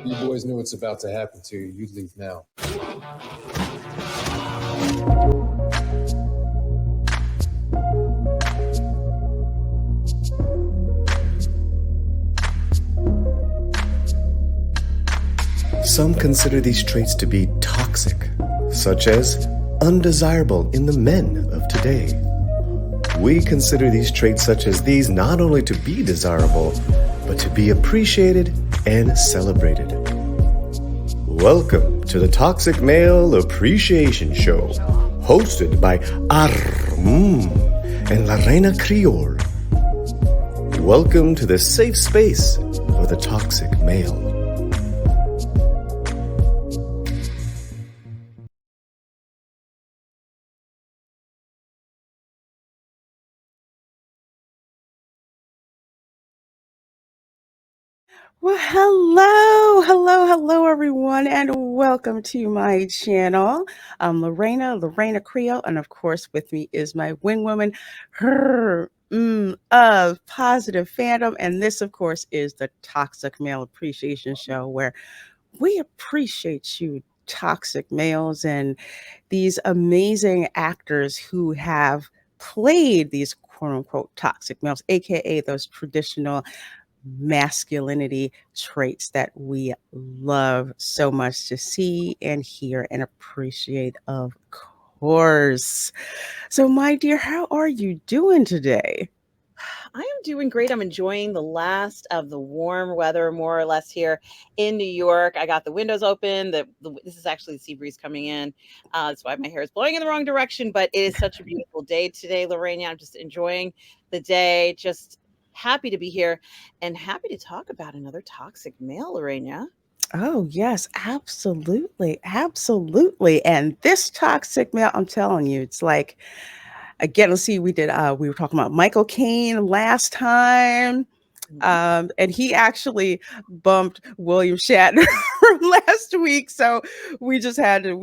You boys know what's about to happen to you. You leave now. Some consider these traits to be toxic, such as undesirable in the men of today. We consider these traits such as these not only to be desirable, but to be appreciated and celebrated. Welcome to the Toxic Male Appreciation Show, hosted by and La Reina Creole. Welcome to the safe space of the toxic male. Well, hello, everyone, and welcome to my channel. I'm Lorena Creole, and of course, with me is my wing woman, her of positive fandom, and this, of course, is the Toxic Male Appreciation Show, where we appreciate you, toxic males, and these amazing actors who have played these quote unquote toxic males, aka those traditional masculinity traits that we love so much to see and hear and appreciate, of course. So, my dear, how are you doing today? I am doing great. I'm enjoying the last of the warm weather, more or less, here in New York. I got the windows open. This is actually the sea breeze coming in. That's why my hair is blowing in the wrong direction. But it is such a beautiful day today, Lorena. I'm just enjoying the day. Just happy to be here and happy to talk about another toxic male, Lorena. Oh, yes, absolutely. Absolutely. And this toxic male, I'm telling you, it's like, again, let's see, we were talking about Michael Caine last time. And he actually bumped William Shatner from last week. So we just had to,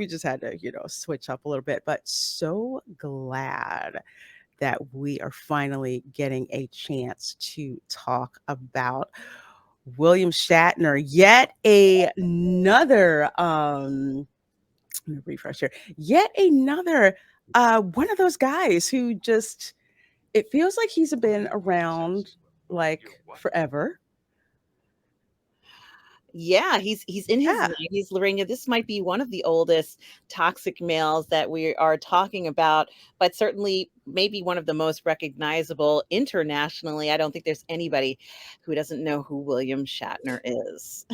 switch up a little bit. But so glad that we are finally getting a chance to talk about William Shatner. Yet another, let me refresh here. Yet another one of those guys who just, it feels like he's been around like forever. Yeah, he's in his Yeah. 90s, Lorena. This might be one of the oldest toxic males that we are talking about, but certainly maybe one of the most recognizable internationally. I don't think there's anybody who doesn't know who William Shatner is.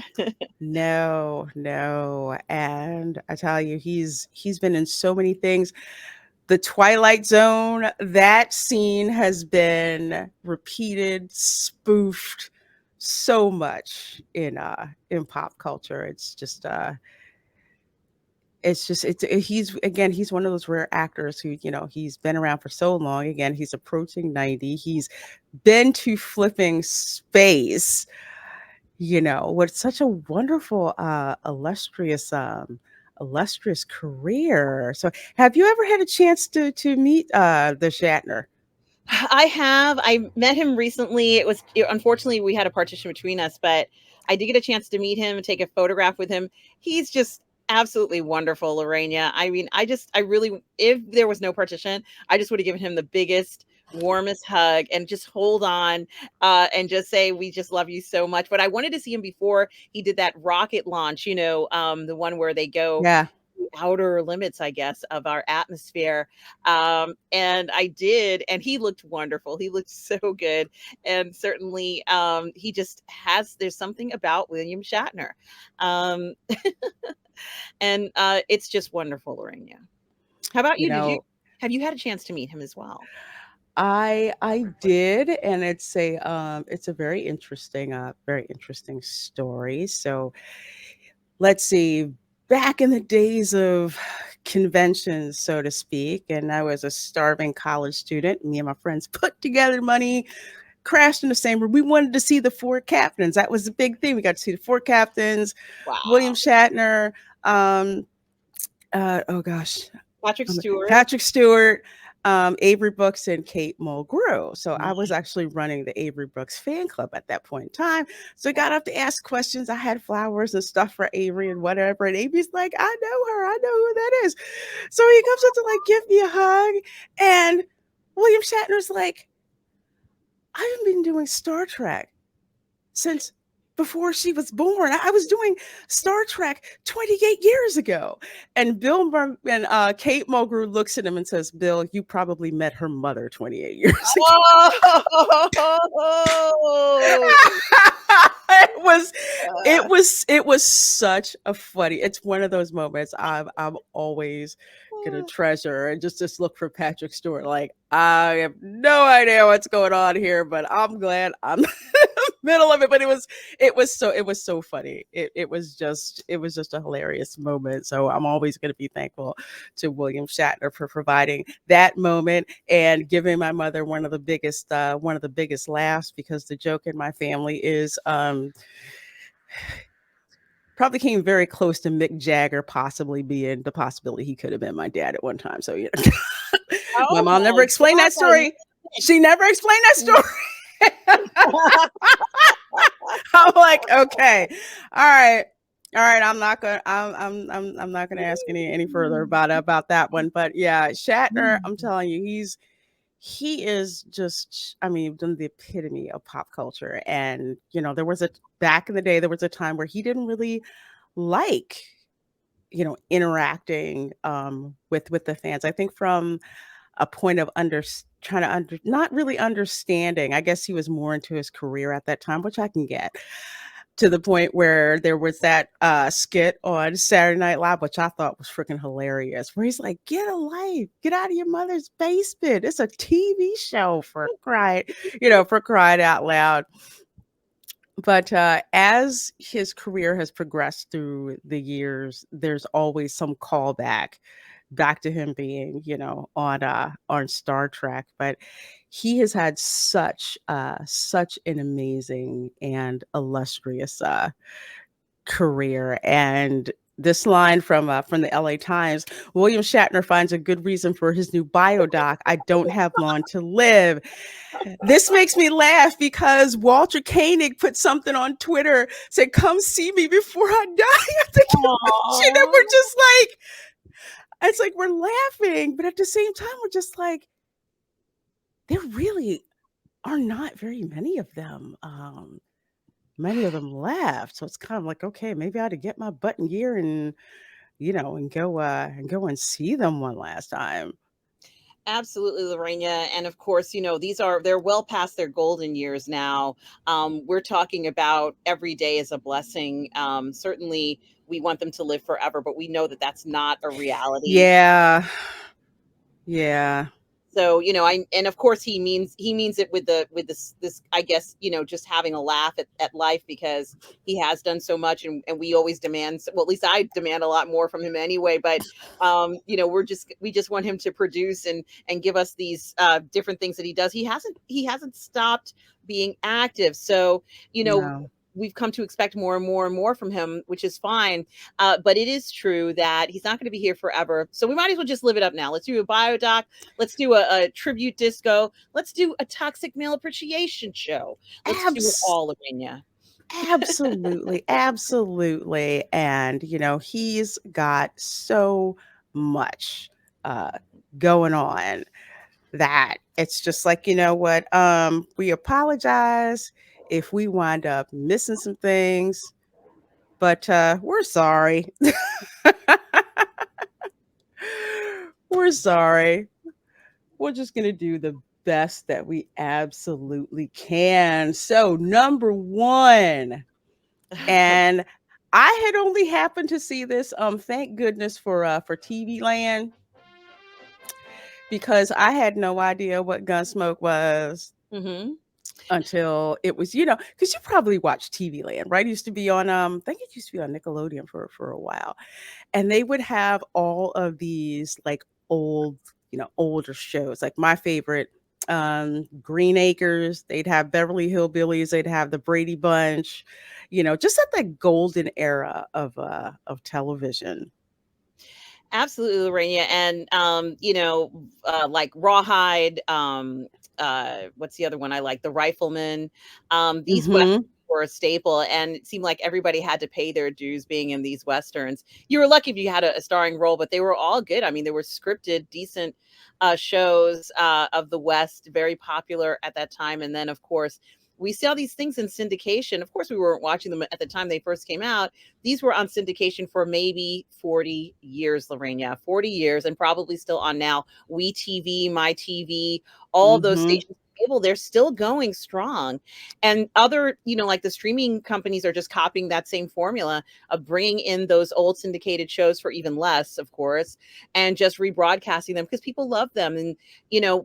No. And I tell you, he's been in so many things. The Twilight Zone, that scene has been repeated, spoofed so much in pop culture. He's one of those rare actors who, he's been around for so long. Again, he's approaching 90. He's been to flipping space, with such a wonderful illustrious career. So have you ever had a chance to meet the Shatner? I have. I met him recently. Unfortunately, we had a partition between us, but I did get a chance to meet him and take a photograph with him. He's just absolutely wonderful, Lorena. I mean, I really, if there was no partition, I just would have given him the biggest, warmest hug and just hold on and just say, we just love you so much. But I wanted to see him before he did that rocket launch, the one where they go Yeah. outer limits, I guess, of our atmosphere. And I did, and he looked wonderful. He looked so good. And certainly there's something about William Shatner. And it's just wonderful, Lorena. How about you? Have you had a chance to meet him as well? I did, and it's a very interesting story. So let's see, back in the days of conventions, so to speak, and I was a starving college student. Me and my friends put together money, crashed in the same room. We wanted to see the four captains. That was the big thing. We got to see the four captains, Wow. William Shatner, oh gosh, Patrick Stewart. Patrick Stewart, Avery Brooks and Kate Mulgrew. So I was actually running the Avery Brooks fan club at that point in time. So I got up to ask questions. I had flowers and stuff for Avery and whatever. And Avery's like, I know her. I know who that is. So he comes up to like give me a hug. And William Shatner's like, I've been doing Star Trek since before she was born. I was doing Star Trek 28 years ago. And Kate Mulgrew looks at him and says, Bill, you probably met her mother 28 years ago. It was such a funny. It's one of those moments I'm always gonna treasure, and just look for Patrick Stewart. Like, I have no idea what's going on here, but I'm glad I'm middle of it. But it was so funny. It was just a hilarious moment. So I'm always going to be thankful to William Shatner for providing that moment and giving my mother one of the biggest laughs, because the joke in my family is probably came very close to Mick Jagger possibly being the possibility he could have been my dad at one time. So yeah. My mom never explained that story. She never explained that story. I'm like, okay, all right. I'm not gonna ask any further about that one. But yeah, Shatner, I'm telling you, he is just, I mean, the epitome of pop culture. And back in the day, there was a time where he didn't really like, interacting with the fans. I think from a point of not really understanding. I guess he was more into his career at that time, which I can get, to the point where there was that skit on Saturday Night Live, which I thought was freaking hilarious, where he's like, get a life, get out of your mother's basement. It's a TV show, for crying out loud. But as his career has progressed through the years, there's always some callback back to him being, on Star Trek. But he has had such an amazing and illustrious career. And this line from the LA Times: William Shatner finds a good reason for his new biodoc, I don't have long to live. This makes me laugh because Walter Koenig put something on Twitter, said, come see me before I die at the convention. And we're just like, it's like we're laughing, but at the same time, we're just like, there really are not very many of them. Many of them left. So it's kind of like, okay, maybe I ought to get my butt in gear and, and go and see them one last time. Absolutely, Lorena. And of course, they're well past their golden years now. We're talking about every day is a blessing. Certainly we want them to live forever, but we know that that's not a reality. Yeah. So, and of course he means it with this, I guess, just having a laugh at life, because he has done so much, and we always demand, well, at least I demand a lot more from him anyway. But, we just want him to produce and give us these different things that he does. He hasn't stopped being active. So, No. we've come to expect more and more and more from him, which is fine. But it is true that he's not going to be here forever. So we might as well just live it up now. Let's do a biodoc. Let's do a tribute disco. Let's do a toxic male appreciation show. Let's do it all, Lorena. Absolutely. Absolutely. And, he's got so much going on that it's just like, what, we apologize if we wind up missing some things, but we're sorry. We're sorry. We're just going to do the best that we absolutely can. So, number one, and I had only happened to see this, thank goodness for TV Land, because I had no idea what Gunsmoke was. Mm-hmm. Until it was, because you probably watched TV Land, right? It used to be on, I think it used to be on Nickelodeon for a while. And they would have all of these like older shows. Like my favorite, Green Acres, they'd have Beverly Hillbillies, they'd have the Brady Bunch, just at that golden era of television. Absolutely, Lorena. And like Rawhide, what's the other one I like? The Rifleman. These westerns Mm-hmm. were a staple, and it seemed like everybody had to pay their dues being in these westerns. You were lucky if you had a starring role, but they were all good. I mean, they were scripted, decent shows of the West, very popular at that time. And then, of course, we saw these things in syndication. Of course, we weren't watching them at the time they first came out. These were on syndication for maybe 40 years, Lorena, 40 years, and probably still on now. WeTV, MyTV, all of those Mm-hmm. stations, cable, they're still going strong. And other, like the streaming companies are just copying that same formula of bringing in those old syndicated shows for even less, of course, and just rebroadcasting them because people love them. And,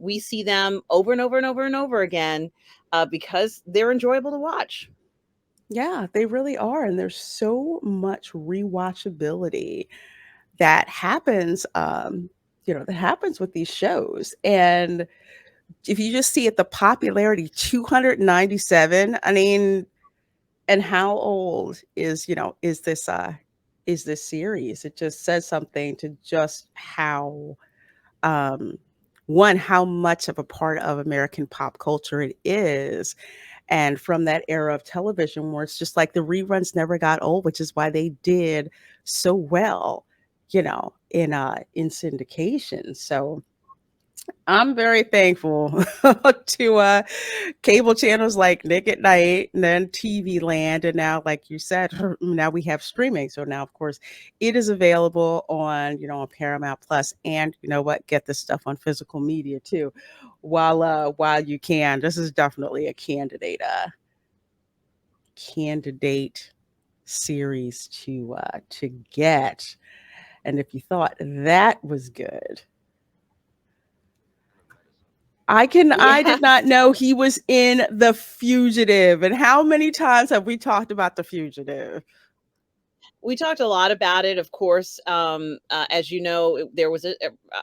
we see them over and over and over and over again because they're enjoyable to watch. Yeah, they really are. And there's so much rewatchability that happens, that happens with these shows. And if you just see it, the popularity, 297, I mean, and how old is this series? It just says something to just how um one, how much of a part of American pop culture it is. And from that era of television where it's just like the reruns never got old, which is why they did so well, in syndication. So I'm very thankful to cable channels like Nick at Night and then TV Land. And now, like you said, now we have streaming. So now, of course, it is available on Paramount Plus. And you know what? Get this stuff on physical media too. While you can. This is definitely a candidate series to get. And if you thought that was good, I did not Yes. know he was in The Fugitive. And how many times have we talked about The Fugitive? We talked a lot about it, of course. As you know, there was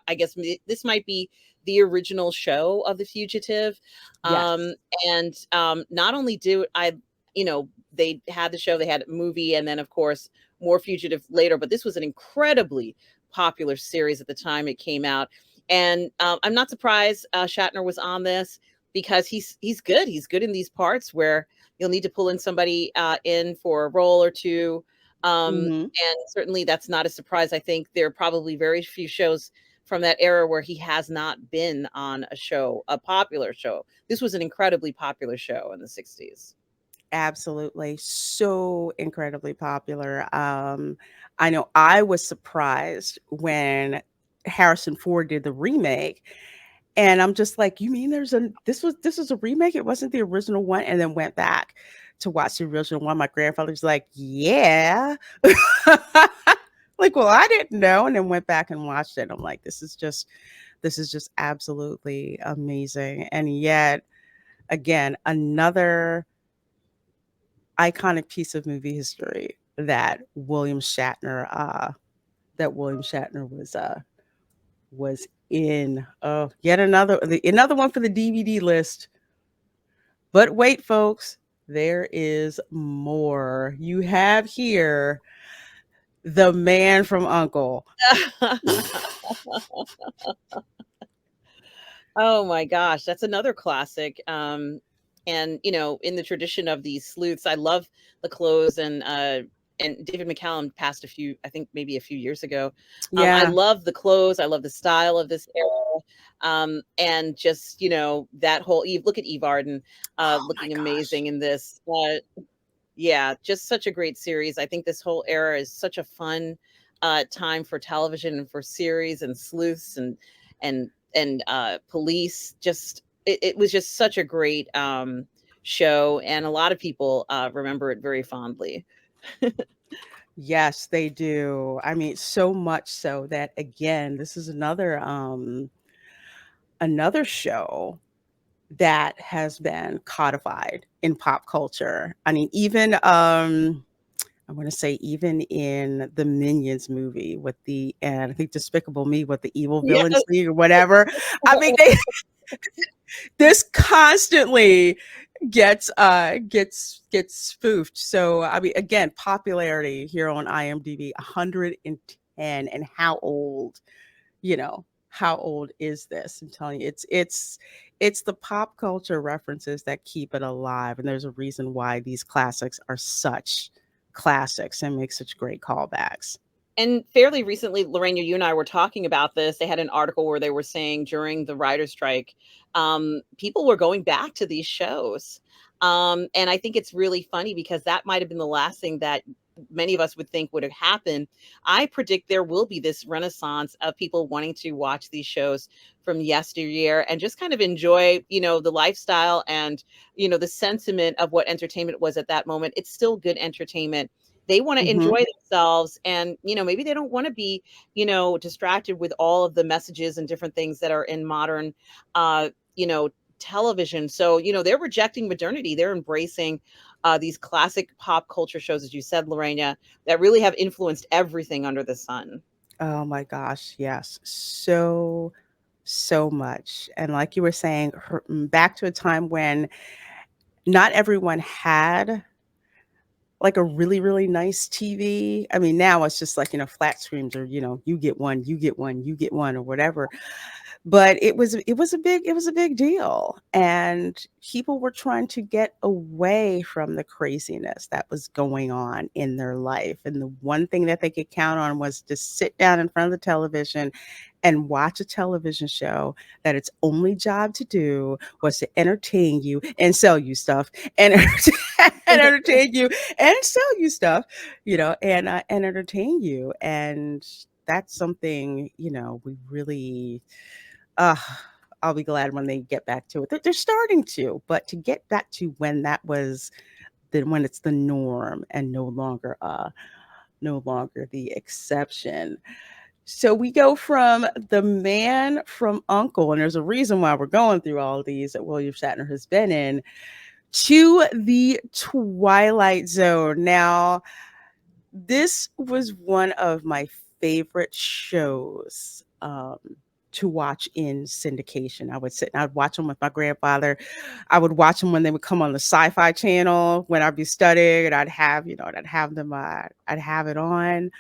I guess this might be the original show of The Fugitive. Yes. And not only do they had the show, they had a movie, and then, of course, more Fugitive later, but this was an incredibly popular series at the time it came out. And I'm not surprised Shatner was on this because he's good. He's good in these parts where you'll need to pull in somebody in for a role or two. Hmm. And certainly that's not a surprise. I think there are probably very few shows from that era where he has not been on a popular show. This was an incredibly popular show in the 60s. Absolutely. So incredibly popular. I know I was surprised when Harrison Ford did the remake. And I'm just like, you mean this was a remake? It wasn't the original one, and then went back to watch the original one. My grandfather's like, yeah. Like, well, I didn't know, and then went back and watched it. I'm like, this is just absolutely amazing. And yet again, another iconic piece of movie history that William Shatner was in. Oh, yet another one for the DVD list. But wait, folks, there is more. You have here the man from Uncle. Oh my gosh, that's another classic. And in the tradition of these sleuths, I love the clothes and David McCallum passed I think maybe a few years ago. I Yeah. love the clothes, I love the style of this era. And just, that whole Eve, look at Eve Arden Oh my looking gosh. amazing in this. Yeah, just such a great series. I think this whole era is such a fun time for television and for series and sleuths and police. Just it was just such a great show, and a lot of people remember it very fondly. Yes, they do. I mean, so much so that again, this is another show that has been codified in pop culture. I mean, even I want to say even in the Minions movie and I think Despicable Me with the Evil Yeah. Villains League or whatever. I mean, this constantly gets spoofed. So I mean, again, popularity here on IMDb, 110 and how old, how old is this? I'm telling you, it's the pop culture references that keep it alive, and there's a reason why these classics are such classics and make such great callbacks. And fairly recently, Lorena, you and I were talking about this. They had an article where they were saying during the writer's strike, people were going back to these shows. And I think it's really funny because that might have been the last thing that many of us would think would have happened. I predict there will be this renaissance of people wanting to watch these shows from yesteryear and just kind of enjoy, the lifestyle and, the sentiment of what entertainment was at that moment. It's still good entertainment. They want to Hmm. enjoy themselves, and maybe they don't want to be distracted with all of the messages and different things that are in modern uh you know television. So they're rejecting modernity. They're embracing these classic pop culture shows, as you said, Lorena, that really have influenced everything under the sun. Oh my gosh, yes. So much. And like you were saying, back to a time when not everyone had like a really, really nice TV. I mean, now it's just like, flat screens or, you get one, you get one, you get one or whatever. But it was a big deal. And people were trying to get away from the craziness that was going on in their life. And the one thing that they could count on was to sit down in front of the television and watch a television show that its only job to do was to entertain you and sell you stuff and, and entertain you and sell you stuff, and entertain you. And that's something, we really, uh, I'll be glad when they get back to it. They're starting to, but to get back to when that was when it's the norm and no longer the exception. So we go from the man from Uncle, and there's a reason why we're going through all of these that William Shatner has been in, to the Twilight Zone. Now, this was one of my favorite shows to watch in syndication. I would sit and I'd watch them with my grandfather. I would watch them when they would come on the Sci-Fi Channel when I'd be studying, and I'd have them. I'd have it on.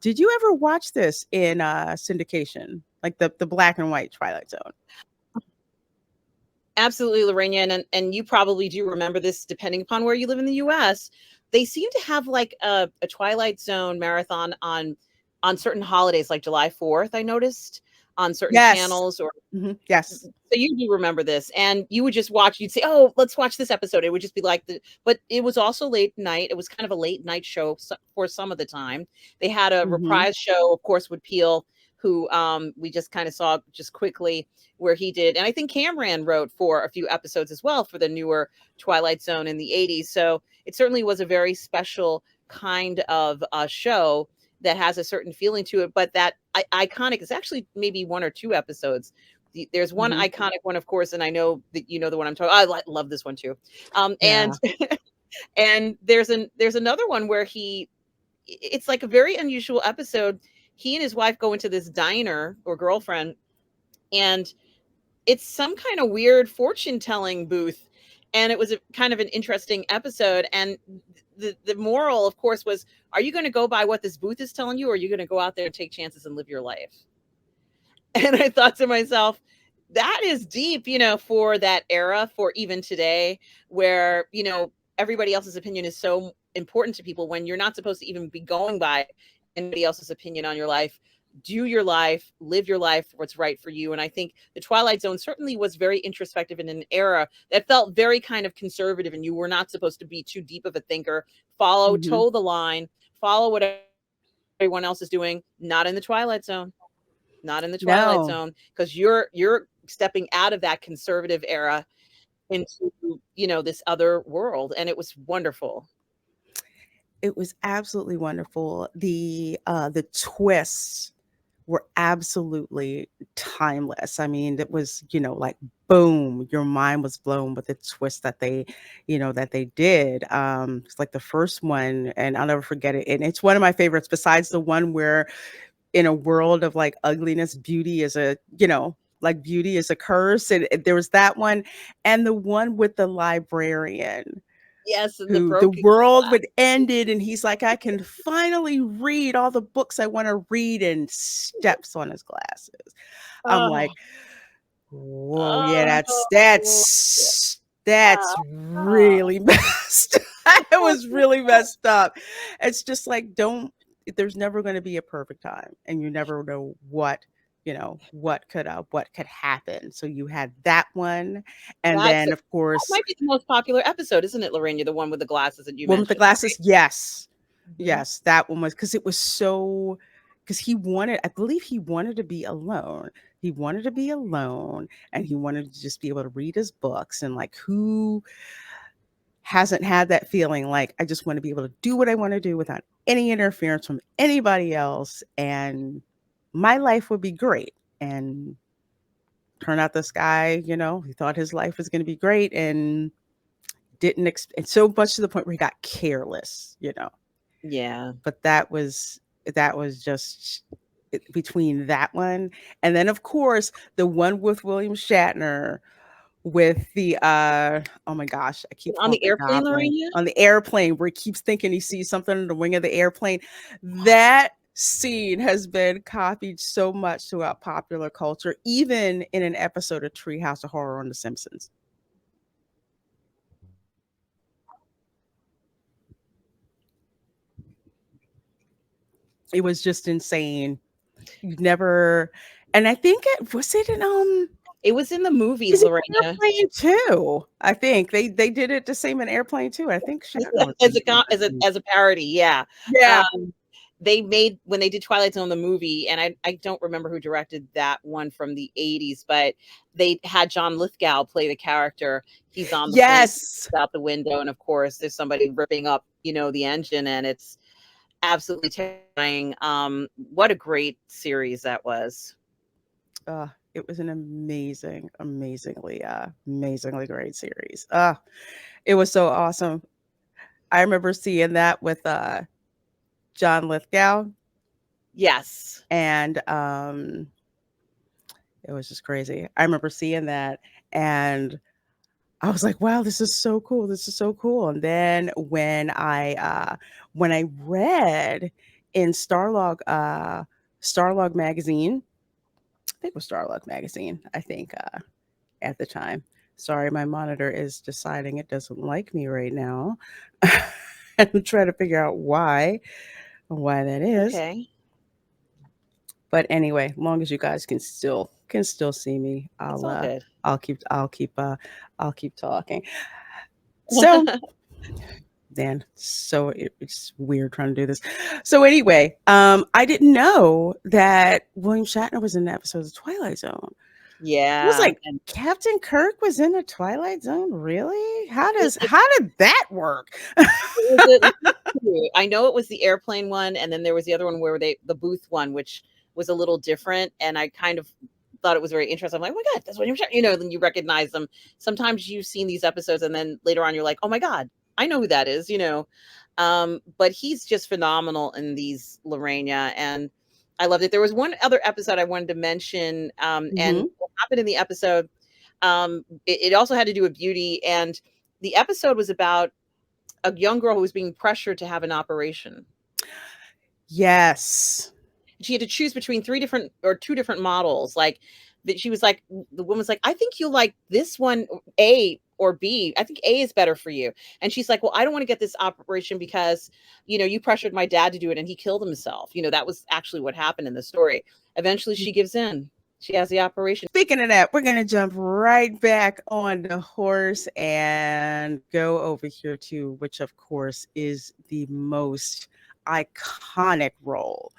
Did you ever watch this in syndication, like the black and white Twilight Zone? Absolutely, Lorena, and you probably do remember this, depending upon where you live in the U.S. They seem to have like a Twilight Zone marathon on certain holidays, like July 4th. I noticed on certain Yes. channels, or Yes. so you do remember this, and you would just watch. You'd say, "Oh, let's watch this episode." It would just be like but it was also late night. It was kind of a late night show for some of the time. They had a Hmm. reprise show, of course, with Peel, who we just kind of saw just quickly where he did, and I think Cameron wrote for a few episodes as well for the newer Twilight Zone in the '80s. So it certainly was a very special kind of show that has a certain feeling to it, but that iconic is actually maybe one or two episodes. There's one Hmm. iconic one, of course, and I know that you know the one I'm talking. I love this one too. And Yeah. and there's another one where it's like a very unusual episode. He and his wife go into this diner, or girlfriend, and it's some kind of weird fortune telling booth. And it was a kind of an interesting episode. And the moral, of course, was, are you going to go by what this booth is telling you, or are you going to go out there and take chances and live your life? And I thought to myself, that is deep, for that era, for even today, where, everybody else's opinion is so important to people when you're not supposed to even be going by anybody else's opinion on your life. Do your life, live your life, what's right for you. And I think the Twilight Zone certainly was very introspective in an era that felt very kind of conservative, and you were not supposed to be too deep of a thinker. Hmm. Toe the line, follow what everyone else is doing. Not in the Twilight Zone. Not in the Twilight No. Zone, because you're stepping out of that conservative era into, this other world, and it was wonderful. It was absolutely wonderful. The twists were absolutely timeless. I mean, it was, like boom, your mind was blown with the twist that they did. It's like the first one, and I'll never forget it. And it's one of my favorites, besides the one where in a world of like ugliness, beauty is a curse. And there was that one, and the one with the librarian. Yes, and the who the broken world glass. would ended, and he's like, I can finally read all the books I want to read, and steps on his glasses. I'm Oh, like, whoa, yeah, oh, that's ah, really messed. It was really messed up. It's just like, there's never going to be a perfect time, and you never know what could happen. So you had that one, and that's then that of course, might be the most popular episode, isn't it, Lorena? The one with the glasses that you one with the mentioned, glasses. Yes, right? Mhm. yes, that one was because it was so. Because I believe he wanted to be alone. He wanted to be alone, and he wanted to just be able to read his books. And like, who hasn't had that feeling? Like, I just want to be able to do what I want to do without any interference from anybody else, and my life would be great. And turn out this guy, he thought his life was going to be great, and and so much to the point where he got careless. Yeah. But that was just between that one, and then of course the one with William Shatner with the oh my gosh, I keep On calling the it the airplane, goblin Lorena? on the airplane, where he keeps thinking he sees something in the wing of the airplane. That scene has been copied so much throughout popular culture, even in an episode of Treehouse of Horror on The Simpsons. It was just insane. You never, and I think it was it in It was in the movie, is it Lorena. Airplane too? I think they did it the same in Airplane too. I think Shatner was As in a co as a it. as a parody, yeah. Yeah. They made when they did Twilight Zone, the movie, and I don't remember who directed that one from the 80s, but they had John Lithgow play the character. He's on the plane Yes. out the window, and of course, there's somebody ripping up, the engine, and it's absolutely terrifying. What a great series that was. It was an amazingly great series. It was so awesome. I remember seeing that with John Lithgow, Yes. and it was just crazy. I remember seeing that, and I was like, "Wow, this is so cool! This is so cool!" And then when I read in Starlog magazine, I think it was Starlog magazine. I think at the time. Sorry, my monitor is deciding it doesn't like me right now. I'm trying to figure out why that is. Okay. But anyway, long as you guys can still see me, It's I'll all good. I'll keep talking. So then, it's weird trying to do this. So anyway, I didn't know that William Shatner was in the episodes of Twilight Zone. I was Yeah, like, and Captain Kirk was in the Twilight Zone? Really? How it does it how did that work? was at least 2. I know it was the airplane one, and then there was the other one where the booth one, which was a little different, and I kind of thought it was very interesting. I'm like, "Oh my god, that's William Shatner," then you recognize them. Sometimes you've seen these episodes, and then later on you're like, "Oh my god, I know who that is." But he's just phenomenal in these, Lorena, and I loved it. There was one other episode I wanted to mention, and Mhm. what happened in the episode, it also had to do with beauty, and the episode was about a young girl who was being pressured to have an operation. Yes. She had to choose between 3 different or 2 different models. Like, that she was like, the woman's like, "I think you'll like this one, A or B. I think A is better for you." And she's like, "Well, I don't want to get this operation because, you pressured my dad to do it and he killed himself." That was actually what happened in the story. Eventually she gives in. She has the operation. Speaking of that, we're gonna jump right back on the horse and go over here to, which of course is the most iconic role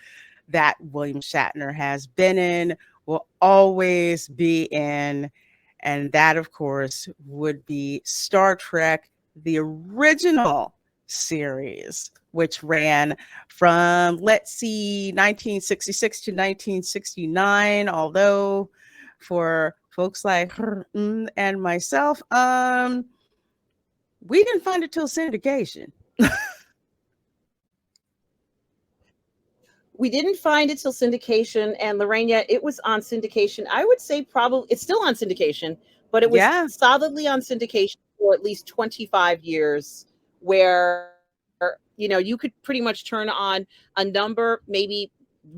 that William Shatner has been in, will always be in, and that, of course, would be Star Trek, the original series, which ran from, let's see, 1966 to 1969. Although, for folks like her and myself, we didn't find it till syndication. We didn't find it till syndication, and Lorena, it was on syndication. I would say probably it's still on syndication, but it was Yeah. solidly on syndication for at least 25 years. where you could pretty much turn on a number, maybe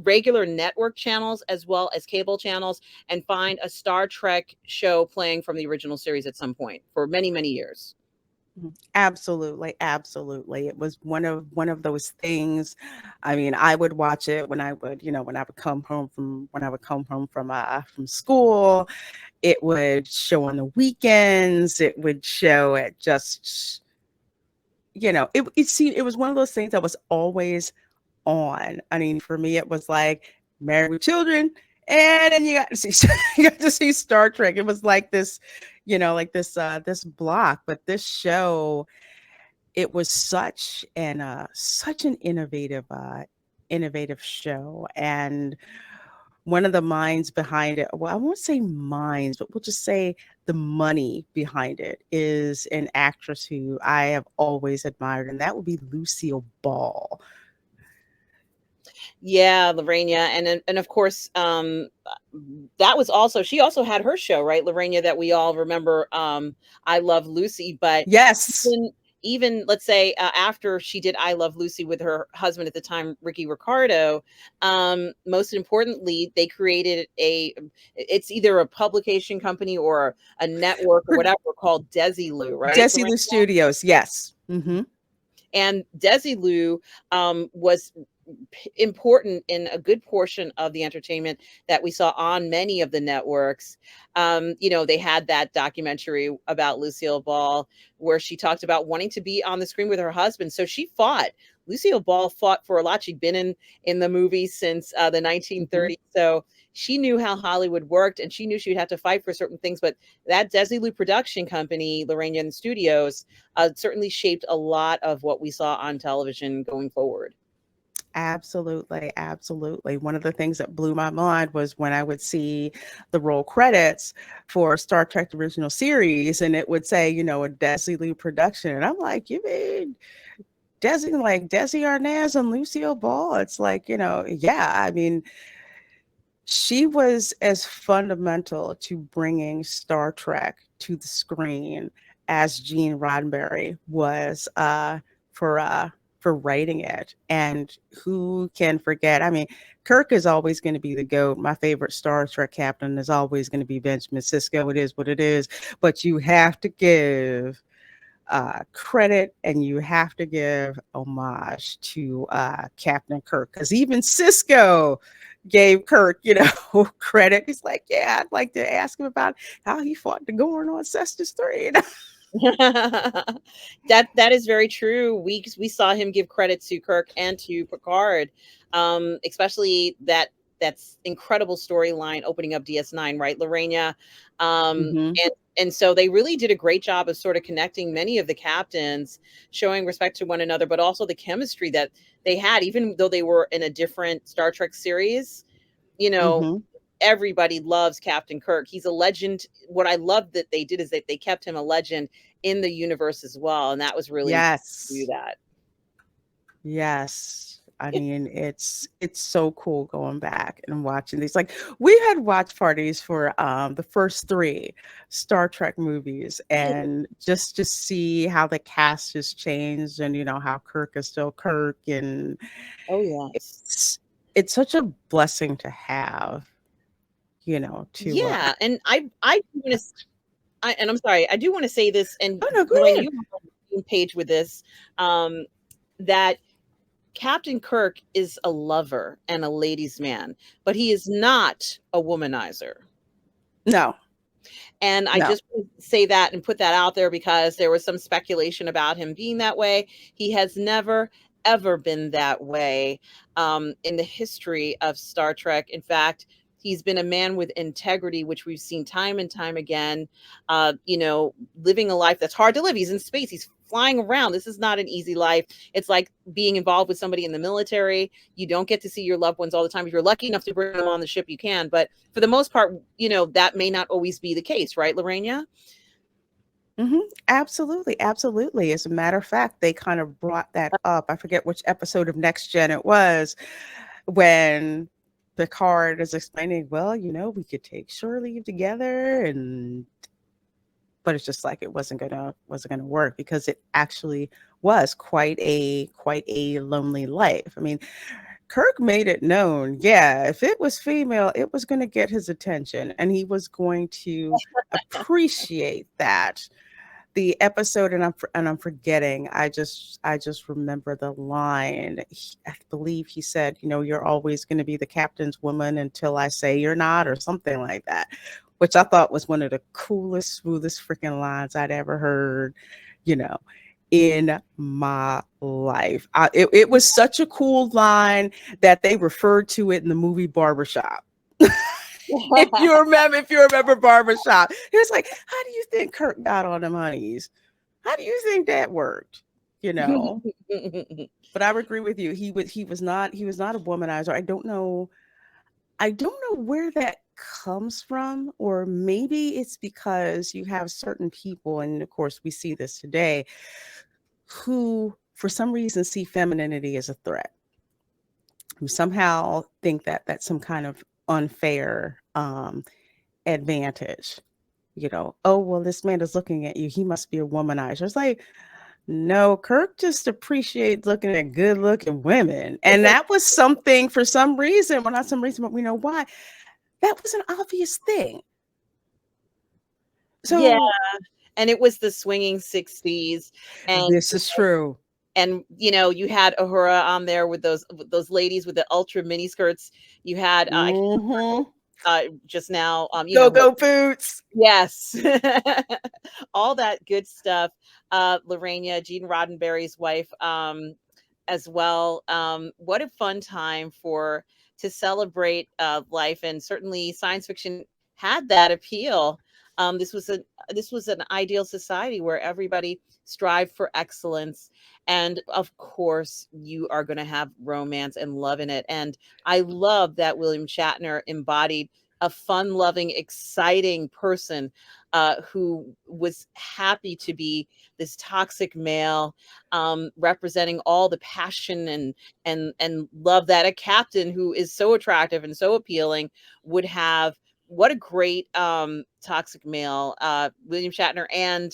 regular network channels as well as cable channels, and find a Star Trek show playing from the original series at some point for many, many years. Absolutely, absolutely. It was one of those things. I mean, I would watch it when I would, when I would come home from school. It would show on the weekends. It would show at just, it was one of those things that was always on. I mean, for me, it was like Married with Children, and then you got to see you got to see Star Trek. It was like this, this block, but this show, it was such an innovative show. And one of the minds behind it, well, I won't say minds, but we'll just say the money behind it, is an actress who I have always admired, and that would be Lucille Ball. Yeah, Lorena, and of course, that was also, she also had her show, right, Lorena, that we all remember, I Love Lucy. But Yes. even let's say, after she did I Love Lucy with her husband at the time, Ricky Ricardo, most importantly, they created it's either a publication company or a network or whatever, called Desilu, right? Desilu Studios, yes. And Desilu was important in a good portion of the entertainment that we saw on many of the networks. They had that documentary about Lucille Ball where she talked about wanting to be on the screen with her husband. So she fought. Lucille Ball fought for a lot. She'd been in the movies since the 1930s. So she knew how Hollywood worked, and she knew she would have to fight for certain things. But that Desilu production company, Lorraine and Studios, certainly shaped a lot of what we saw on television going forward. Absolutely, absolutely. One of the things that blew my mind was when I would see the roll credits for Star Trek: The Original Series, and it would say, a Desilu production. And I'm like, you mean Desi Arnaz and Lucille Ball? It's like, yeah, I mean, she was as fundamental to bringing Star Trek to the screen as Gene Roddenberry was for writing it. And who can forget? I mean, Kirk is always going to be the GOAT. My favorite Star Trek captain is always going to be Benjamin Sisko. It is what it is. But you have to give credit, and you have to give homage to Captain Kirk, because even Sisko gave Kirk, credit. He's like, yeah, I'd like to ask him about how he fought the Gorn on Cestus 3. That is very true. We saw him give credit to Kirk and to Picard, especially that's incredible storyline opening up DS9, right, Lorena? And so they really did a great job of sort of connecting many of the captains, showing respect to one another, but also the chemistry that they had, even though they were in a different Star Trek series. Everybody loves Captain Kirk. He's a legend. What I love that they did is that they kept him a legend in the universe as well. And that was really yes, to do that. Yes. I mean, it's so cool going back and watching these. Like, we had watch parties for the first 3 Star Trek movies, and just to see how the cast has changed, and how Kirk is still Kirk, and oh yes, it's such a blessing to have. To yeah. And I'm sorry, I do want to say this, and no, go Lorraine, ahead. you have on the same page with this, that Captain Kirk is a lover and a ladies' man, but he is not a womanizer. No. And I just want to say that and put that out there, because there was some speculation about him being that way. He has never, ever been that way in the history of Star Trek. In fact, he's been a man with integrity, which we've seen time and time again, living a life that's hard to live. He's in space. He's flying around. This is not an easy life. It's like being involved with somebody in the military. You don't get to see your loved ones all the time. If you're lucky enough to bring them on the ship, you can. But for the most part, that may not always be the case, right, Lorena? Absolutely, absolutely. As a matter of fact, they kind of brought that up. I forget which episode of Next Gen it was, when Picard is explaining, well, we could take shore leave together, and but it's just like it wasn't gonna work because it actually was quite a lonely life. I mean, Kirk made it known, yeah, if it was female, it was going to get his attention, and he was going to appreciate that. The episode, and I'm forgetting. I just remember the line. I believe he said, "You're always going to be the captain's woman until I say you're not," or something like that, which I thought was one of the coolest, smoothest freaking lines I'd ever heard. You know, in my life, it was such a cool line that they referred to it in the movie Barbershop. If you remember Barbershop, he was like, "How do you think Kirk got on them honeys? How do you think that worked?" You know. But I would agree with you. He was not a womanizer. I don't know where that comes from, or maybe it's because you have certain people, and of course we see this today, who for some reason see femininity as a threat, who somehow think that that's some kind of unfair advantage. Oh, well, this man is looking at you. He must be a womanizer. It's like, no, Kirk just appreciates looking at good looking women. And that was something for some reason, well, not some reason, but we know why. That was an obvious thing. Yeah, So and it was the swinging 60s, and this is true. you had Uhura on there with those ladies with the ultra mini skirts. You had I can't Hmm. just now Go boots. yes. All that good stuff. Lorena, Gene Roddenberry's wife, as well. What a fun time to celebrate life, and certainly science fiction had that appeal. This was an ideal society where everybody strived for excellence, and of course, you are going to have romance and love in it. And I love that William Shatner embodied a fun-loving, exciting person who was happy to be this toxic male, representing all the passion and love that a captain who is so attractive and so appealing would have. What a great toxic male, William Shatner and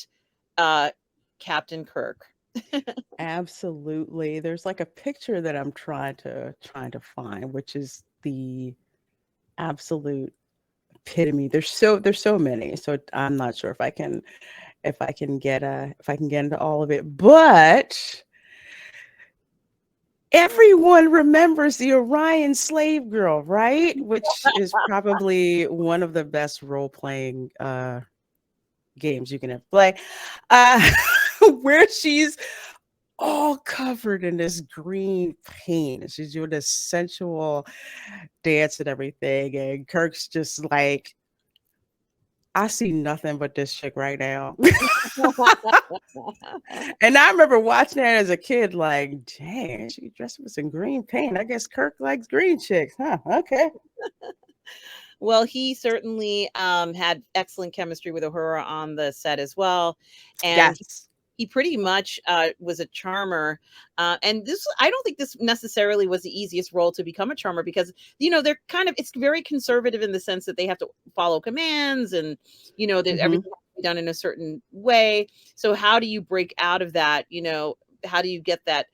Captain Kirk. Absolutely. There's like a picture that I'm trying to find, which is the absolute epitome. There's so many. So I'm not sure if I can get into all of it. But everyone remembers the Orion slave girl, right? Which is probably one of the best role-playing games you can ever play. Uh, where she's all covered in this green paint, and she's doing this sensual dance and everything. And Kirk's just like, I see nothing but this chick right now. And I remember watching that as a kid, like, dang, she dressed up in green paint. I guess Kirk likes green chicks, huh? Okay. Well, he certainly had excellent chemistry with Uhura on the set as well, and Yes. he pretty much was a charmer. And I don't think this necessarily was the easiest role to become a charmer, because they're it's very conservative in the sense that they have to follow commands, and that Hmm. everything has to be done in a certain way. So how do you break out of that? How do you get that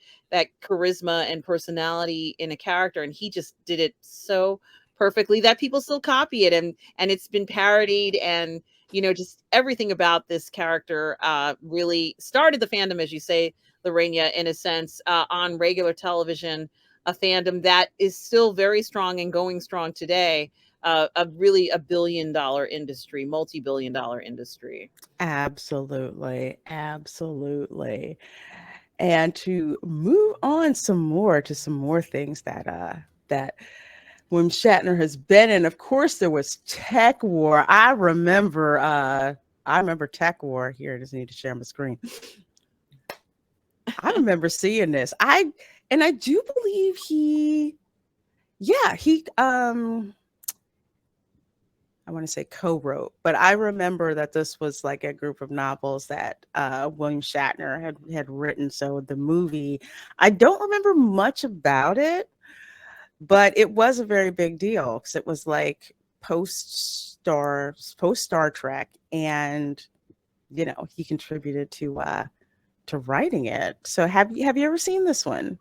charisma and personality in a character? And he just did it so perfectly that people still copy it, and it's been parodied, and just everything about this character really started the fandom, as you say, Lorena, in a sense, on regular television, a fandom that is still very strong and going strong today, really a billion-dollar industry, multi-billion-dollar industry. Absolutely. Absolutely. And to move on to some more things that William Shatner has been in. Of course, there was Tech War. I remember Tech War. Here, I just need to share my screen. I remember seeing this. I do believe he I want to say co-wrote, but I remember that this was like a group of novels that William Shatner had written. So the movie, I don't remember much about it, but it was a very big deal because it was like post Star Trek, and he contributed to writing it. So have you ever seen this one?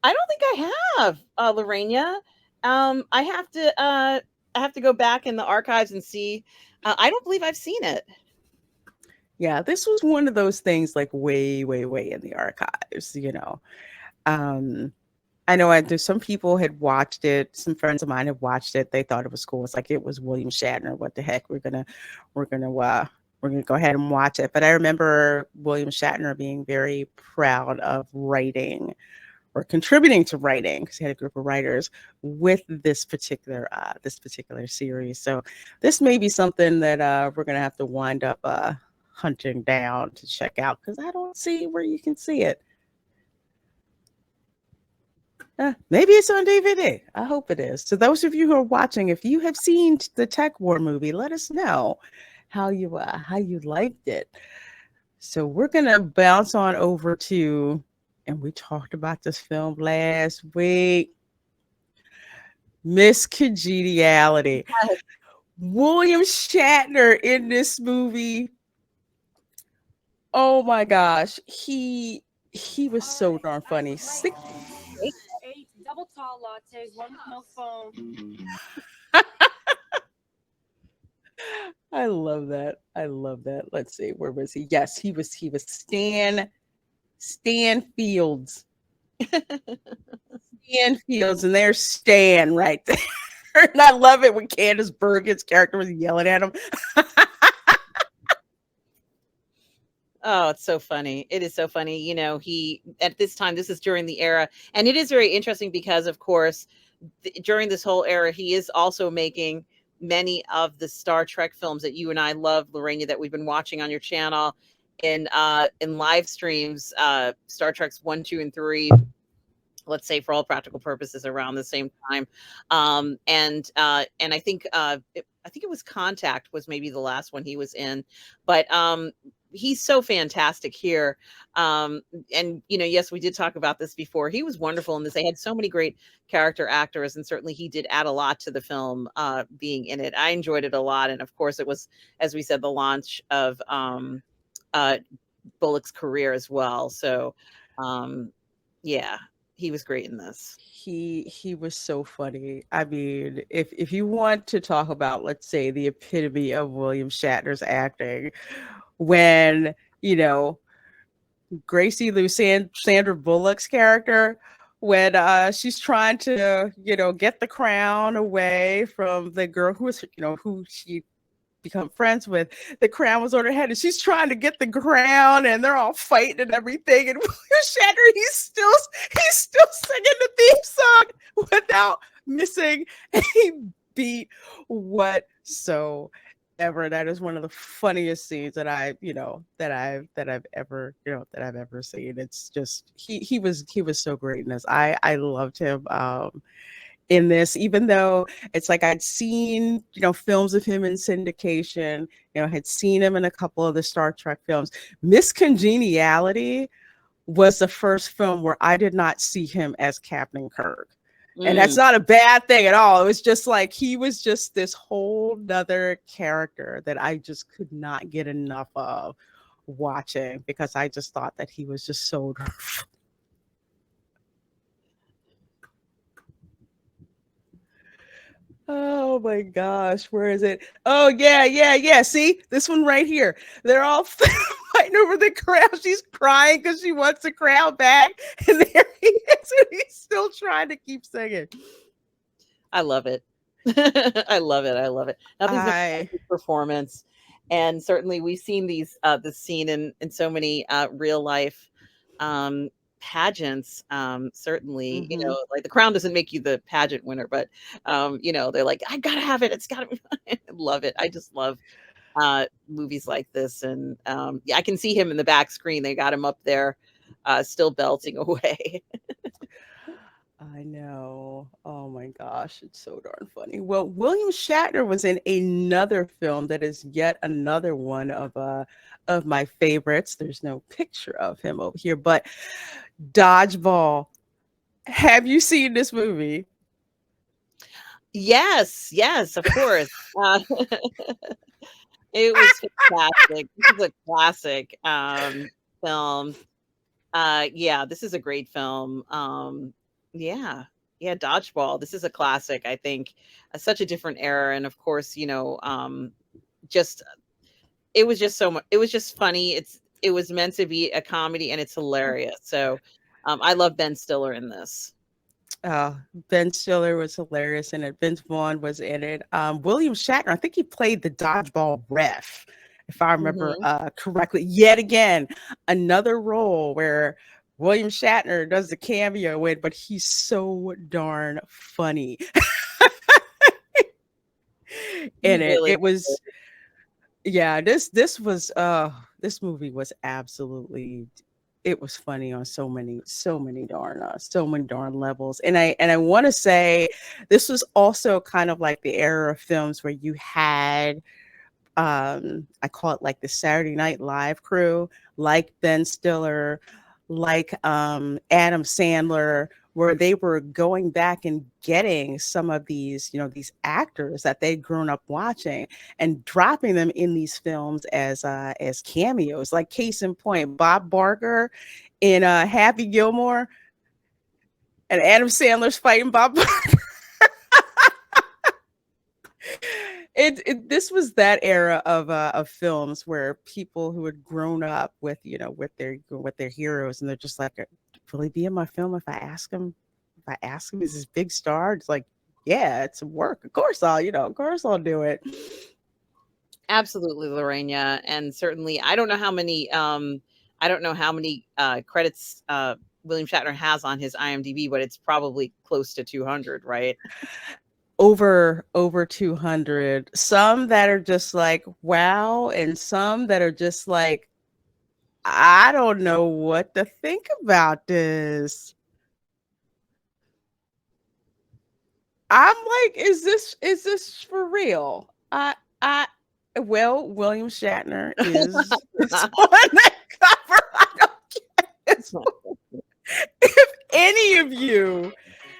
I don't think I have, Lorena. I have to go back in the archives and see. I don't believe I've seen it. Yeah, this was one of those things like way, way, way in the archives. I know there's some people had watched it. Some friends of mine have watched it. They thought it was cool. It's like it was William Shatner. What the heck? We're gonna go ahead and watch it. But I remember William Shatner being very proud of writing or contributing to writing, because he had a group of writers with this particular series. So this may be something that we're gonna have to wind up hunting down to check out, because I don't see where you can see it. Maybe it's on DVD. I hope it is. So those of you who are watching, if you have seen the Tech War movie, let us know how you liked it. So we're gonna bounce on over to, and we talked about this film last week, Miss Congeniality. William Shatner in this movie. Oh my gosh, he was so darn funny. 8 double tall lattes, 1 with no foam. I love that. Let's see, where was he? Yes, he was Stan Fields. Stan Fields, and there's Stan right there. And I love it when Candace Bergen's character was yelling at him. Oh, it's so funny. It is so funny. He, at this time, this is during the era, and it is very interesting because, of course, during this whole era, he is also making many of the Star Trek films that you and I love, Lorena, that we've been watching on your channel in live streams, Star Trek's 1, 2, and 3. Let's say, for all practical purposes, around the same time, and I think it was Contact was maybe the last one he was in, but he's so fantastic here. And yes, we did talk about this before. He was wonderful in this. They had so many great character actors, and certainly he did add a lot to the film, being in it. I enjoyed it a lot, and of course, it was, as we said, the launch of Bullock's career as well. So, yeah. He was great in this. He was so funny. I mean, if you want to talk about, let's say, the epitome of William Shatner's acting, when Gracie Lou Sandra Bullock's character, when she's trying to get the crown away from the girl who she become friends with, the crown was on her head, and she's trying to get the crown, and they're all fighting and everything, and William Shatner, he's still singing the theme song without missing a beat whatsoever. That is one of the funniest scenes that I've ever seen. It's just he was so great in this. I loved him in this, even though it's like I'd seen, films of him in syndication, had seen him in a couple of the Star Trek films. Miss Congeniality was the first film where I did not see him as Captain Kirk. And that's not a bad thing at all. It was just like, he was just this whole nother character that I just could not get enough of watching, because I just thought that he was just so Oh my gosh, where is it? Oh, yeah. See, this one right here. They're all fighting over the crown. She's crying because she wants the crown back. And there he is, and he's still trying to keep singing. I love it. I love it. Nothing's a performance. And certainly we've seen this scene in so many real life pageants. Certainly, like the crown doesn't make you the pageant winner, but they're like, I gotta have it. It's gotta be I love it. I just love movies like this. And I can see him in the back screen. They got him up there still belting away. I know. Oh my gosh, it's so darn funny. Well, William Shatner was in another film that is yet another one of my favorites. There's no picture of him over here, but Dodgeball. Have you seen this movie? Yes, of course. It was fantastic. This is a classic film. Yeah, this is a great film. Yeah, yeah, Dodgeball. This is a classic. I think such a different era, and of course, just it was just so much. It was just funny. It was meant to be a comedy, and it's hilarious. So, I love Ben Stiller in this. Ben Stiller was hilarious in it. Vince Vaughn was in it. William Shatner, I think he played the dodgeball ref, if I remember correctly. Yet again, another role where William Shatner does the cameo in, but he's so darn funny. In it, Really it was, yeah. This movie was absolutely. It was funny on so many darn levels. And I want to say this was also kind of like the era of films where you had I call it like the Saturday Night Live crew, like Ben Stiller, like Adam Sandler, where they were going back and getting some of these, these actors that they'd grown up watching and dropping them in these films as cameos. Like case in point, Bob Barker in Happy Gilmore, and Adam Sandler's fighting Bob Barker. This was that era of films where people who had grown up with with their heroes, and they're just like, will he be in my film if I ask him? If I ask him, is this big star? It's like, yeah, it's work. Of course I'll do it. absolutely, Lorena, and certainly I don't know how many credits William Shatner has on his IMDb, but it's probably close to 200, right? Over 200. Some that are just like, wow, and some that are just like, I don't know what to think about this. I'm like, is this for real? Well, William Shatner is on that cover. I don't care. If any of you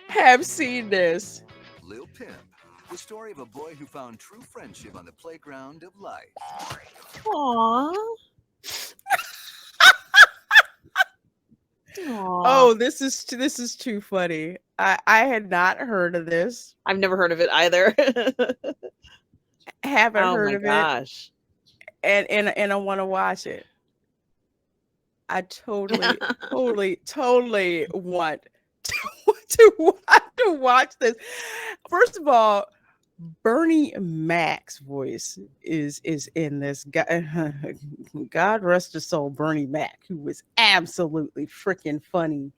have seen this, Lil Pimp, the story of a boy who found true friendship on the playground of life. Aww. oh, this is too funny. I had not heard of this. I've never heard of it either. Haven't Oh heard my of gosh. it, and I want to watch it. I totally want to watch this. First of all, Bernie Mac's voice is in this. God rest his soul, Bernie Mac, who was absolutely freaking funny.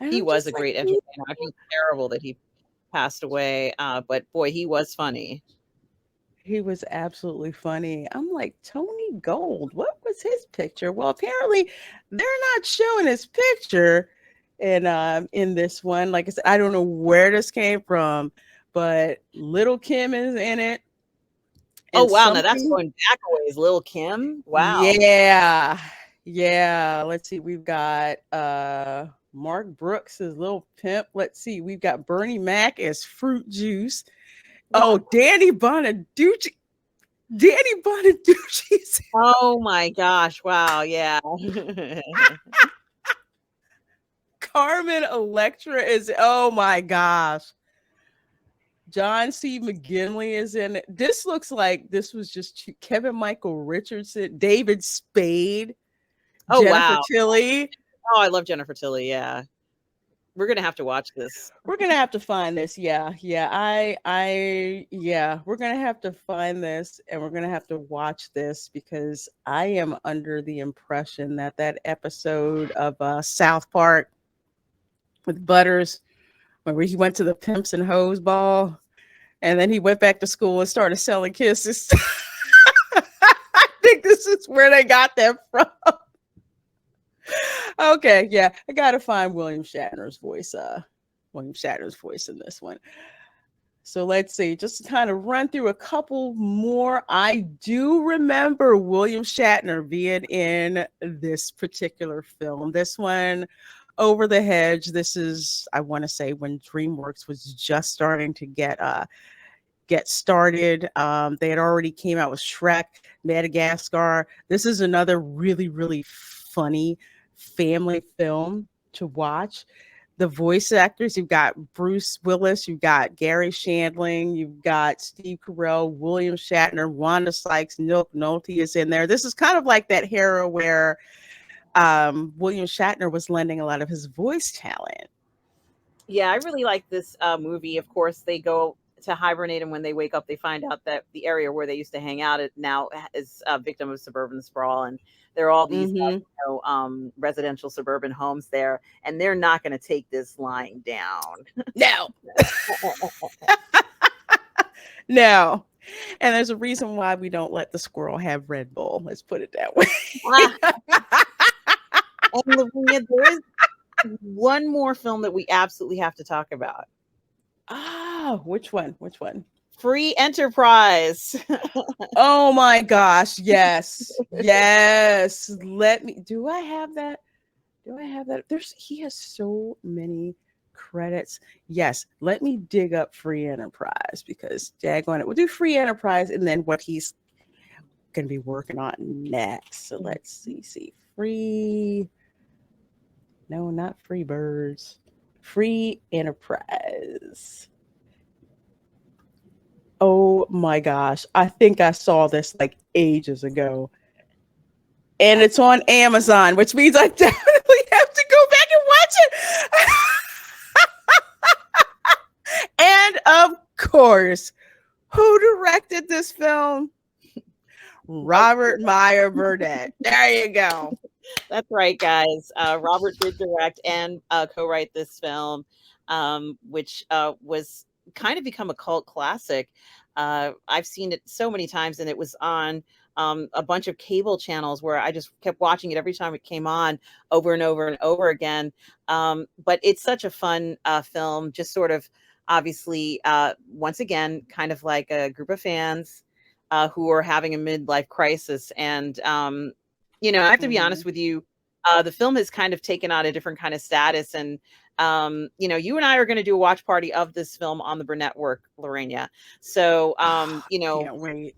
And He I'm was just a like, great entertainer. I think it's terrible that he passed away. But boy, he was funny. he was absolutely funny. I'm like, Tony Gold, what was his picture? Well, apparently they're not showing his picture in this one. Like I said, I don't know where this came from, but Little Kim is in it. Oh And wow, now that's something, going back a ways. Lil Kim. Wow. yeah. Let's see. We've got Mark Brooks as Little Pimp. Let's see. We've got Bernie Mac as Fruit Juice. Oh, Danny Bonaducci. Oh my gosh. Wow. Yeah. Carmen Electra is, oh my gosh. John C. McGinley is in it. This looks like this was just Kevin Michael Richardson, David Spade, Oh Jennifer wow. Tilly. Oh, I love Jennifer Tilly. Yeah. We're gonna have to watch this. We're gonna have to find this. Yeah. We're gonna have to find this, and we're gonna have to watch this, because I am under the impression that episode of South Park with Butters, where he went to the Pimps and Hoes ball, and then he went back to school and started selling kisses. I think this is where they got that from. Okay, yeah, I gotta find William Shatner's voice in this one. So let's see, just to kind of run through a couple more. I do remember William Shatner being in this particular film. This one, Over the Hedge. This is, I want to say, when DreamWorks was just starting to get get started. They had already came out with Shrek, Madagascar. This is another really, really funny family film to watch. The voice actors, you've got Bruce Willis, you've got Gary Shandling, you've got Steve Carell, William Shatner, Wanda Sykes, Nolte is in there. This is kind of like that era where William Shatner was lending a lot of his voice talent. Yeah, I really like this movie. Of course, they go to hibernate, and when they wake up, they find out that the area where they used to hang out now is a victim of suburban sprawl, and there are all these residential suburban homes there, and they're not going to take this lying down. No. No. And there's a reason why we don't let the squirrel have Red Bull. Let's put it that way. And Lavinia, there is one more film that we absolutely have to talk about. Oh, which one? Which one? Free Enterprise. Oh my gosh. Yes. Yes. Do I have that? He has so many credits. Yes. Let me dig up Free Enterprise because daggone it. We'll do Free Enterprise and then what he's going to be working on next. So let's see. No, not Free Birds. Free Enterprise. Oh my gosh. I think I saw this like ages ago. And it's on Amazon, which means I definitely have to go back and watch it. And of course, who directed this film? Robert Meyer Burnett. There you go. That's right, guys. Robert did direct and co-write this film, which was kind of become a cult classic. I've seen it so many times, and it was on a bunch of cable channels where I just kept watching it every time it came on over and over and over again. But it's such a fun film, just sort of obviously, once again, kind of like a group of fans who are having a midlife crisis. And I have to be honest with you, the film has kind of taken on a different kind of status. And, you and I are going to do a watch party of this film on the Burnett Network, Lorena. So, Can't wait.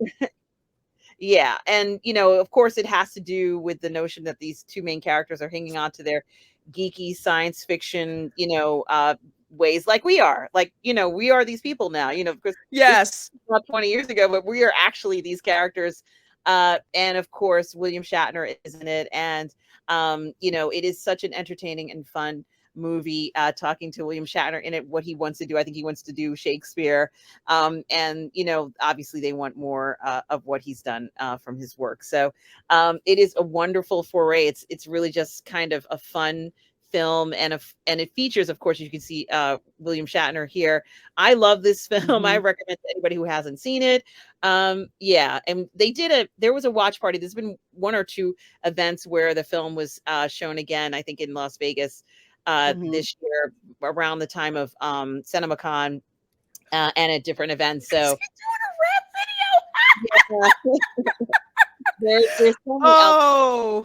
yeah. And, of course, it has to do with the notion that these two main characters are hanging on to their geeky science fiction, ways like we are. Like, we are these people now, because yes, not 20 years ago, but we are actually these characters. And of course, William Shatner is in it. And, it is such an entertaining and fun movie, talking to William Shatner in it, what he wants to do. I think he wants to do Shakespeare. And, obviously they want more of what he's done from his work. So it is a wonderful foray. It's really just kind of a fun film, and it features, of course, you can see William Shatner here. I love this film. I recommend to anybody who hasn't seen it. And there was a watch party. There's been one or two events where the film was shown again, I think in Las Vegas this year around the time of CinemaCon and at different events. So doing a rap video. There's so many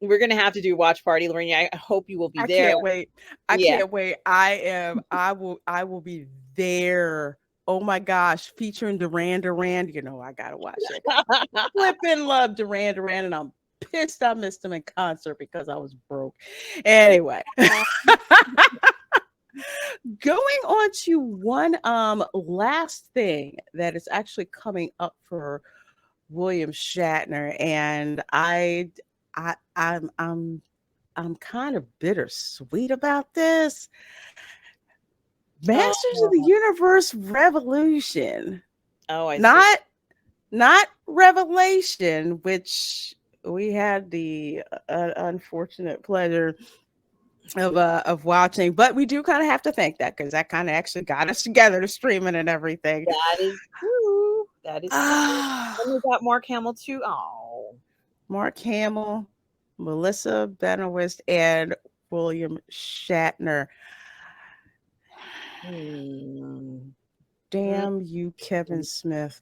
we're gonna have to do watch party, Lorena. I hope you will be there. I can't wait. Can't wait. I will be there. Oh my gosh, featuring Duran Duran. I gotta watch it. Flipping love Duran Duran, and I'm pissed I missed him in concert because I was broke. Anyway. Going on to one last thing that is actually coming up for William Shatner, and I'm kind of bittersweet about this. Masters of the Universe Revolution. Oh, I see. Not Revelation, which we had the unfortunate pleasure of watching, but we do kind of have to thank that because that kind of actually got us together to stream it and everything. That is true. That is true. And we got Mark Hamill too. Oh, Mark Hamill, Melissa Benoist, and William Shatner. Damn you, Kevin Smith.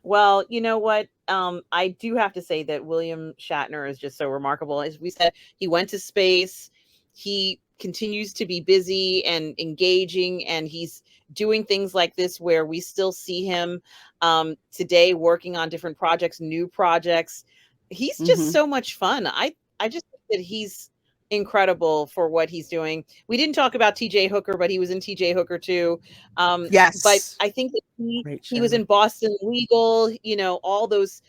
Well, you know what? I do have to say that William Shatner is just so remarkable. As we said, he went to space. He continues to be busy and engaging, and he's doing things like this where we still see him today working on different projects, new projects. He's just so much fun. I just think that he's incredible for what he's doing. We didn't talk about TJ Hooker, but he was in TJ Hooker too. But Yes. I think that Great he was show. in Boston Legal, all those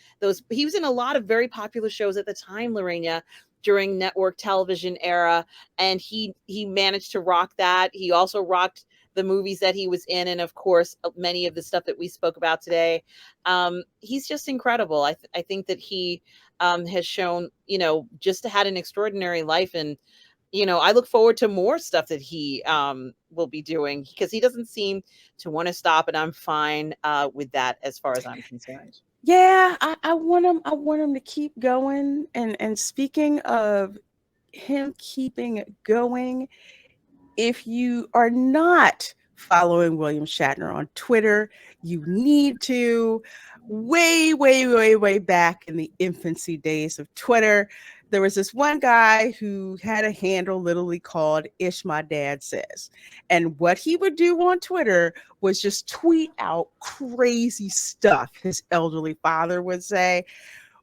he was in a lot of very popular shows at the time, Lorena, during network television era, and he managed to rock that. He also rocked the movies that he was in, and of course many of the stuff that we spoke about today. He's just incredible. I think that he has shown, just had an extraordinary life, and I look forward to more stuff that he will be doing, because he doesn't seem to want to stop, and I'm fine with that as far as I'm concerned. Yeah, I want him to keep going. And speaking of him keeping going, if you are not following William Shatner on Twitter, you need to. Way, way, way, way back in the infancy days of Twitter, there was this one guy who had a handle literally called Ish My Dad Says. And what he would do on Twitter was just tweet out crazy stuff his elderly father would say,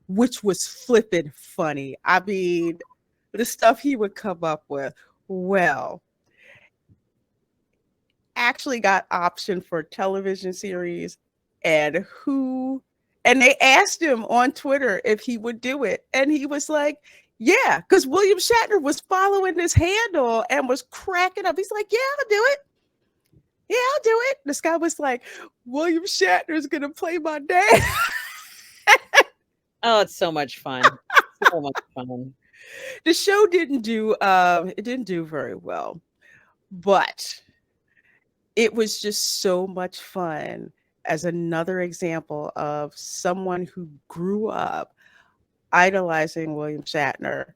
which was flippin' funny. I mean, the stuff he would come up with. Well, actually got optioned for a television series, and they asked him on Twitter if he would do it, and he was like, yeah, because William Shatner was following this handle and was cracking up. He's like, yeah, I'll do it. Yeah, I'll do it. This guy was like, William Shatner's gonna play my dad. Oh, it's so much fun. So much fun. The show didn't do very well, but it was just so much fun as another example of someone who grew up idolizing William Shatner,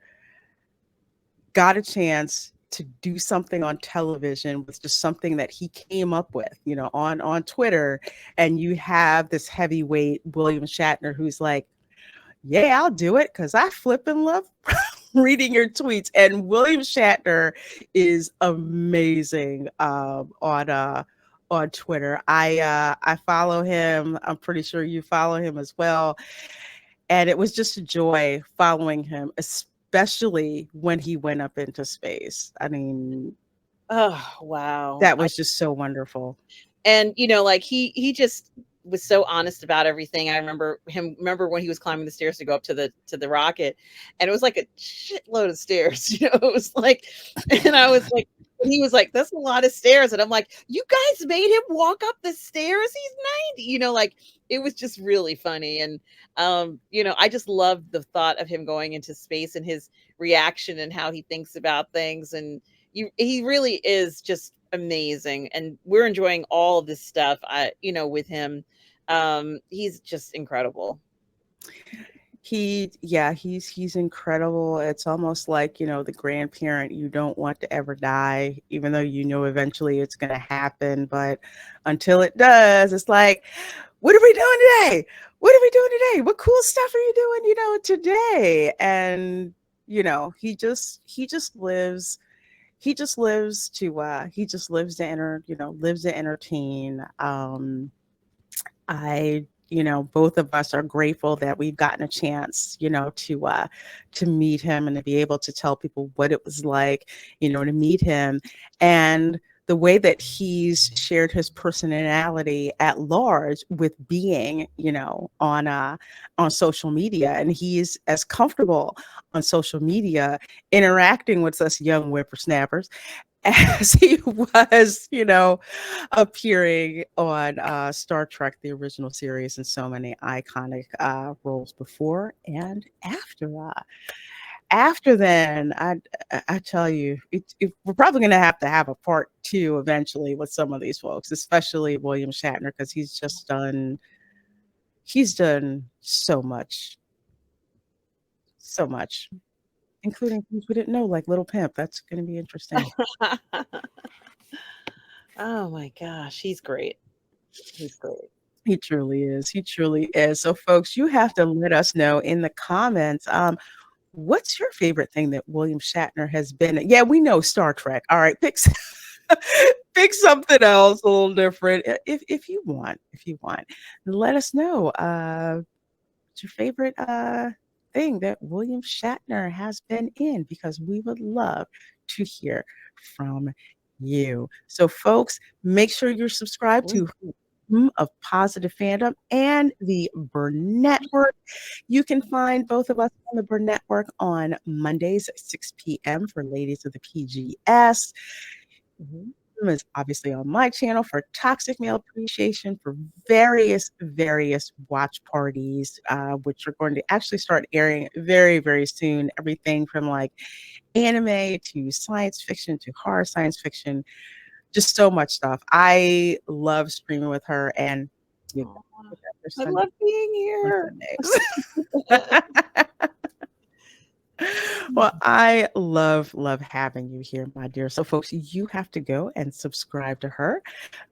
got a chance to do something on television with just something that he came up with, on Twitter. And you have this heavyweight William Shatner who's like, yeah, I'll do it because I flippin' love reading your tweets. And William Shatner is amazing on Twitter. I follow him. I'm pretty sure you follow him as well. And it was just a joy following him, especially when he went up into space. I mean, oh wow, that was just so wonderful. And like he just was so honest about everything. I remember when he was climbing the stairs to go up to the rocket, and it was like a shitload of stairs. It was like, and I was like, and he was like, that's a lot of stairs. And I'm like, you guys made him walk up the stairs? He's 90. Like, it was just really funny. And I just love the thought of him going into space and his reaction and how he thinks about things. And he really is just amazing, and we're enjoying all of this stuff with him. He's just incredible. He's incredible. It's almost like, the grandparent you don't want to ever die, even though eventually it's going to happen. But until it does, it's like, what are we doing today? What are we doing today? What cool stuff are you doing, today? And, he just lives to entertain. Both of us are grateful that we've gotten a chance, to meet him and to be able to tell people what it was like, to meet him, and the way that he's shared his personality at large with being, on social media. And he's as comfortable on social media interacting with us young whippersnappers as he was, appearing on Star Trek, the original series, and so many iconic roles before and after. After then, I tell you, we're probably going to have a part 2 eventually with some of these folks, especially William Shatner, because he's done so much, including things we didn't know, like Little Pimp. That's going to be interesting. Oh my gosh, he's great. He's great. He truly is. He truly is. So, folks, you have to let us know in the comments. what's your favorite thing that William Shatner has been in? Yeah, we know Star Trek. All right, pick pick something else a little different if you want. If you want, let us know. What's your favorite thing that William Shatner has been in? Because we would love to hear from you. So, folks, make sure you're subscribed to of Positive Fandom and the Burn Network. You can find both of us on the Burn Network on Mondays at 6 p.m. for Ladies of the PGS. Is obviously on my channel for Toxic Male Appreciation for various watch parties, which are going to actually start airing very soon. Everything from like anime to science fiction to horror science fiction, just so much stuff. I love streaming with her, and you know, I love being here. Well, I love having you here, my dear. So, folks, you have to go and subscribe to her.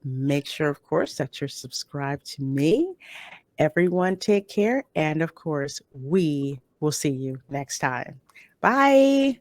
Make sure, of course, that you're subscribed to me. Everyone, take care. And, of course, we will see you next time. Bye.